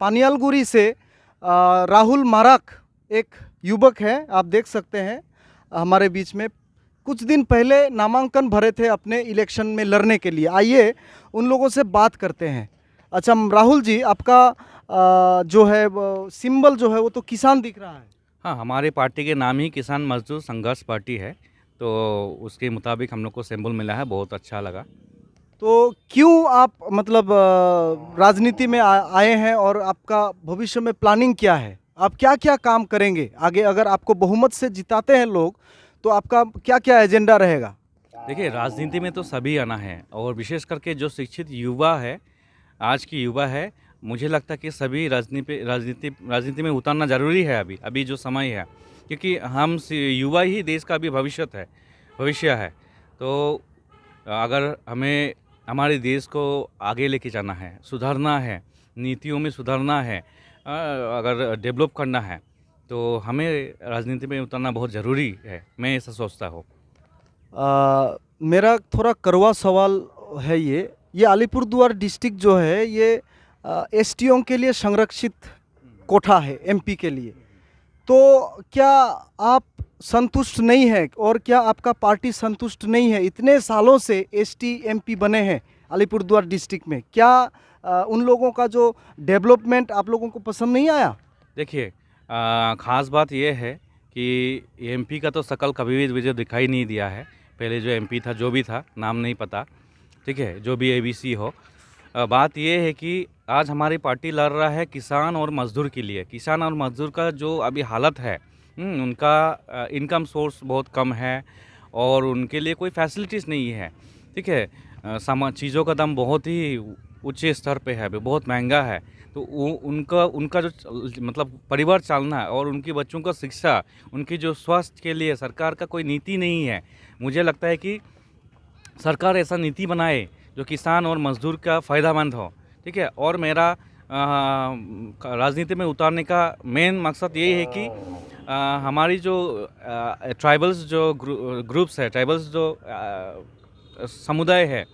पानियालगुरी से राहुल माराक एक युवक है, आप देख सकते हैं हमारे बीच में। कुछ दिन पहले नामांकन भरे थे अपने इलेक्शन में लड़ने के लिए। आइए उन लोगों से बात करते हैं। अच्छा राहुल जी, आपका जो है वो सिंबल जो है वो तो किसान दिख रहा है। हाँ, हमारी पार्टी के नाम ही किसान मजदूर संघर्ष पार्टी है, तो उसके मुताबिक हम लोग को सिंबल मिला है, बहुत अच्छा लगा। तो क्यों आप मतलब राजनीति में आए हैं और आपका भविष्य में प्लानिंग क्या है? आप क्या क्या काम करेंगे आगे? अगर आपको बहुमत से जिताते हैं लोग तो आपका क्या क्या एजेंडा रहेगा? देखिए, राजनीति में तो सभी आना है और विशेष करके जो शिक्षित युवा है, आज की युवा है, मुझे लगता है कि सभी राजनीति में उतारना ज़रूरी है अभी जो समय है, क्योंकि युवा ही देश का अभी भविष्य है। तो अगर हमें हमारे देश को आगे लेके जाना है, सुधारना है, नीतियों में सुधारना है, अगर डेवलप करना है, तो हमें राजनीति में उतरना बहुत ज़रूरी है, मैं ऐसा सोचता हूँ। मेरा थोड़ा कड़वा सवाल है ये अलीपुरद्वार डिस्ट्रिक्ट जो है ये एसटीओ के लिए संरक्षित कोठा है एमपी के लिए। तो क्या आप संतुष्ट नहीं है और क्या आपका पार्टी संतुष्ट नहीं है? इतने सालों से एसटी एमपी बने हैं अलीपुरद्वार डिस्ट्रिक्ट में, क्या उन लोगों का जो डेवलपमेंट आप लोगों को पसंद नहीं आया? देखिए, ख़ास बात यह है कि एमपी का तो शकल कभी भी मुझे दिखाई नहीं दिया है। पहले जो एमपी था, जो भी था, नाम नहीं पता, ठीक है, जो भी एबीसी हो। बात यह है कि आज हमारी पार्टी लड़ रहा है किसान और मज़दूर के लिए। किसान और मज़दूर का जो अभी हालत है, उनका इनकम सोर्स बहुत कम है और उनके लिए कोई फैसिलिटीज़ नहीं है, ठीक है। चीज़ों का दाम बहुत ही ऊँचे स्तर पे है, अभी बहुत महंगा है। तो उनका जो मतलब परिवार चलना और उनके बच्चों का शिक्षा, उनकी जो स्वास्थ्य के लिए सरकार का कोई नीति नहीं है। मुझे लगता है कि सरकार ऐसा नीति बनाए जो किसान और मज़दूर का फ़ायदामंद हो, ठीक है। और मेरा राजनीति में उतारने का मेन मकसद यही है कि हमारी जो ट्राइबल्स जो ग्रुप्स है, ट्राइबल्स जो समुदाय है,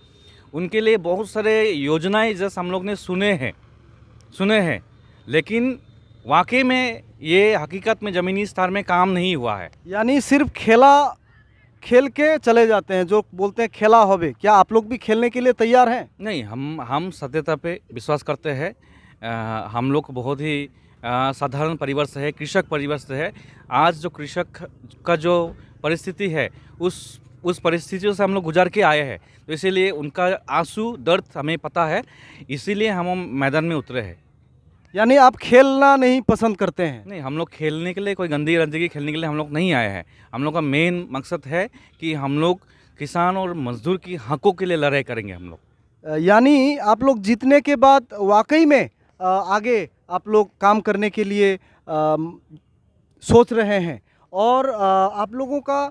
उनके लिए बहुत सारे योजनाएं जैसे हम लोग ने सुने हैं, लेकिन वाकई में ये हकीकत में ज़मीनी स्तर में काम नहीं हुआ है। यानी सिर्फ खेल के चले जाते हैं, जो बोलते हैं खेला होवे। क्या आप लोग भी खेलने के लिए तैयार हैं? नहीं, हम सत्यता पे विश्वास करते हैं। हम लोग बहुत ही साधारण परिवार से है, कृषक परिवार से है। आज जो कृषक का जो परिस्थिति है, उस परिस्थितियों से हम लोग गुजार के आए हैं, तो इसीलिए उनका आंसू दर्द हमें पता है, इसीलिए हम मैदान में उतरे हैं। यानी आप खेलना नहीं पसंद करते हैं? नहीं, हम लोग खेलने के लिए, कोई गंदी रंजीगी खेलने के लिए हम लोग नहीं आए हैं। हम लोग का मेन मकसद है कि हम लोग किसान और मजदूर की हकों के लिए लड़ाई करेंगे हम लोग। यानी आप लोग जीतने के बाद वाकई में आगे आप लोग काम करने के लिए सोच रहे हैं और आप लोगों का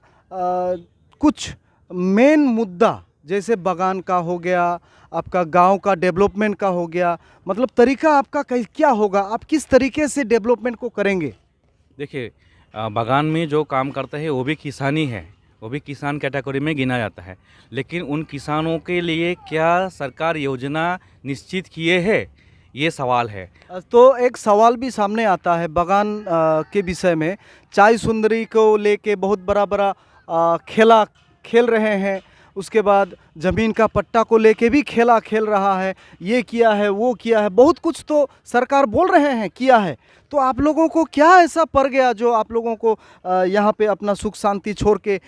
कुछ मेन मुद्दा जैसे बागान का हो गया, आपका गांव का डेवलपमेंट का हो गया, मतलब तरीका आपका क्या होगा? आप किस तरीके से डेवलपमेंट को करेंगे? देखिए, बागान में जो काम करता है वो भी किसानी है, वो भी किसान कैटेगरी में गिना जाता है, लेकिन उन किसानों के लिए क्या सरकार योजना निश्चित किए है, ये सवाल है। तो एक सवाल भी सामने आता है बागान के विषय में। चाय सुंदरी को लेके बहुत बड़ा खेल रहे हैं। उसके बाद ज़मीन का पट्टा को लेके भी खेल रहा है, ये किया है, वो किया है, बहुत कुछ तो सरकार बोल रहे हैं किया है। तो आप लोगों को क्या ऐसा पड़ गया जो आप लोगों को यहाँ पे अपना सुख शांति छोड़ के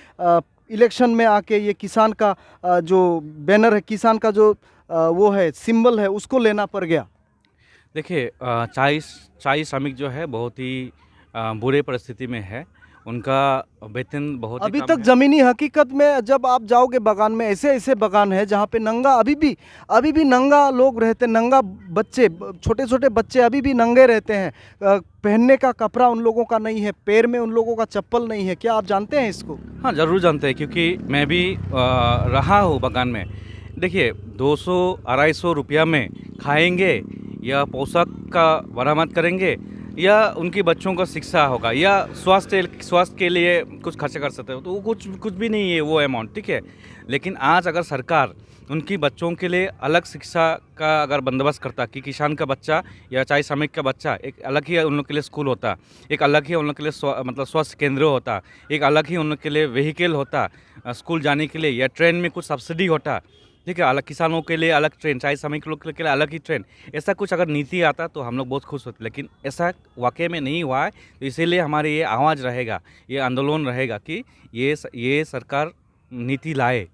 इलेक्शन में आके ये किसान का जो बैनर है, किसान का जो वो है सिंबल है, उसको लेना पड़ गया? देखिए, चाय श्रमिक जो है बहुत ही बुरे परिस्थिति में है, उनका वेतन बहुत ही अभी कम तक है। ज़मीनी हकीकत में जब आप जाओगे बागान में, ऐसे बागान है जहाँ पे नंगा अभी भी नंगा लोग रहते, नंगा बच्चे, छोटे बच्चे अभी भी नंगे रहते हैं। पहनने का कपड़ा उन लोगों का नहीं है, पैर में उन लोगों का चप्पल नहीं है। क्या आप जानते हैं इसको? हाँ, ज़रूर जानते हैं, क्योंकि मैं भी रहा हूँ बागान में। देखिए, 200-250 रुपया में खाएंगे या पोशाक का बरामद करेंगे या उनके बच्चों का शिक्षा होगा या स्वास्थ्य स्वास्थ्य के लिए कुछ खर्च कर सकते हो, तो वो कुछ भी नहीं है वो अमाउंट, ठीक है। लेकिन आज अगर सरकार उनकी बच्चों के लिए अलग शिक्षा का अगर बंदोबस्त करता कि किसान का बच्चा या चाहे श्रमिक का बच्चा, एक अलग ही उन लोग के लिए स्कूल होता, एक अलग ही उन लोग के लिए मतलब स्वास्थ्य केंद्र होता, एक अलग ही उन लोग के लिए व्हीकल होता स्कूल जाने के लिए, या ट्रेन में कुछ सब्सिडी होता, ठीक है, अलग किसानों के लिए अलग ट्रेन, चाहे श्रमिक लोग के लिए अलग ही ट्रेन, ऐसा कुछ अगर नीति आता तो हम लोग बहुत खुश होते। लेकिन ऐसा वाकई में नहीं हुआ है, तो इसीलिए हमारी ये आवाज़ रहेगा, ये आंदोलन रहेगा कि ये सरकार नीति लाए।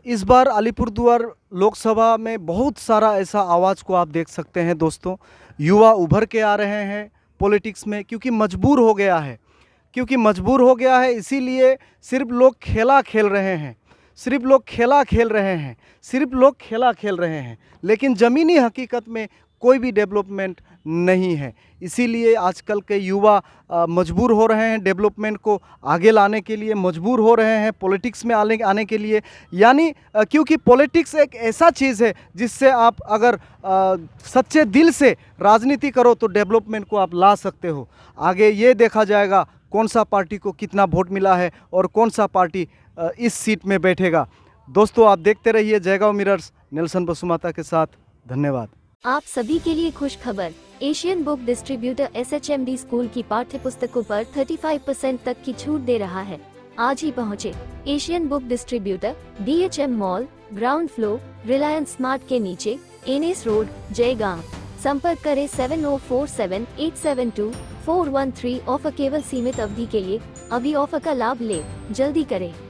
इस बार अलीपुरद्वार लोकसभा में बहुत सारा ऐसा आवाज़ को आप देख सकते हैं दोस्तों। युवा उभर के आ रहे हैं पॉलिटिक्स में, क्योंकि मजबूर हो गया है, इसीलिए सिर्फ लोग खेला खेल रहे हैं, लेकिन ज़मीनी हकीकत में कोई भी डेवलपमेंट नहीं है। इसीलिए आजकल के युवा मजबूर हो रहे हैं, डेवलपमेंट को आगे लाने के लिए मजबूर हो रहे हैं पॉलिटिक्स में आने के लिए। यानी क्योंकि पॉलिटिक्स एक ऐसा चीज़ है जिससे आप अगर सच्चे दिल से राजनीति करो तो डेवलपमेंट को आप ला सकते हो। आगे ये देखा जाएगा कौन सा पार्टी को कितना वोट मिला है और कौन सा पार्टी इस सीट में बैठेगा। दोस्तों, आप देखते रहिए जयगांव मिरर्स, नेल्सन बसुमाता के साथ। धन्यवाद। आप सभी के लिए खुश खबर, Asian book distributor SHMD school की पाठ्य पुस्तकों पर 35% तक की छूट दे रहा है। आज ही पहुँचे Asian book distributor, DHM mall, ground floor, Reliance smart के नीचे, NS रोड, जयगांव। संपर्क करें 7047872413। ऑफर केवल सीमित अवधि के लिए, अभी ऑफर का लाभ ले, जल्दी करें।